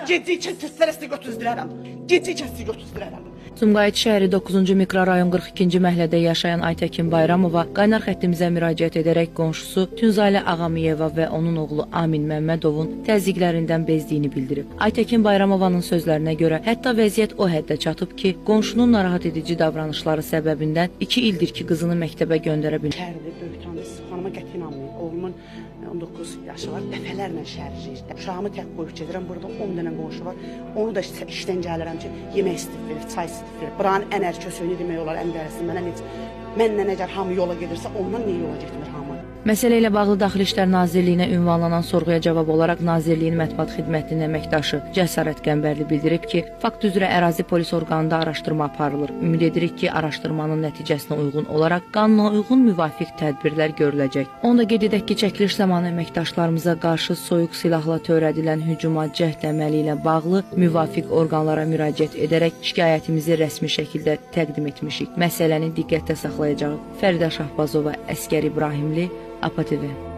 gecə ikən səslərə götüzdürərəm. Gecə ikən götüzdürərəm. Sumqayıt şəhəri 9-cu mikrorayon 42-ci məhəllədə yaşayan Aytəkin Bayramova qaynar xəttimizə müraciət edərək qonşusu Tünzalə Ağamiyeva və onun oğlu Amin Məmmədovun təzyiqlərindən bezdiyini bildirib. Aytəkin Bayramovanın sözlərinə görə, hətta vəziyyət o həddə çatıb ki, qonşunun narahat edici davranışları səbəbindən 2 ildir ki, qızını məktəbə göndərə bilmir. Şəhərdə böyüktanı xanıma qəti inanmayın. Oğlumun 19 yaşı var, dəfələrlə şəhərciyir. Uşağımı tək qoyub gedirəm, burada 10 dənə qonşu var. Onu da işdən gəlirəm ki, yemək istif verir, çay istif verir. Buranın ən ərközünü demək olar, ən dərisi mənə necə. Mənlə əgər hamı yola gedirsə, ondan niyə yola getmir hamı? Məsələ ilə bağlı Daxili İşlər Nazirliyinə ünvanlanan sorğuya cavab olaraq Nazirliyin mətbuat xidmətinin əməkdaşı Cəsarət Qəmbərli bildirib ki, fakt üzrə ərazi polis orqanında araşdırma aparılır. Ümid edirik ki, araşdırmanın nəticəsinə uyğun olaraq qanuna uyğun müvafiq tədbirlər görüləcək. Onu da qeyd edək ki, çəkiliş zamanı əməkdaşlarımıza qarşı soyuq silahla törədilən hücuma cəhd əməli ilə bağlı müvafiq orqanlara müraciət edərək şikayətimizi rəsmi şəkildə təqdim etmişik. Məsələni diqqətdə saxlayacağıq. Fəridə Şahbazova, Əsgər İbrahimli, APA TV.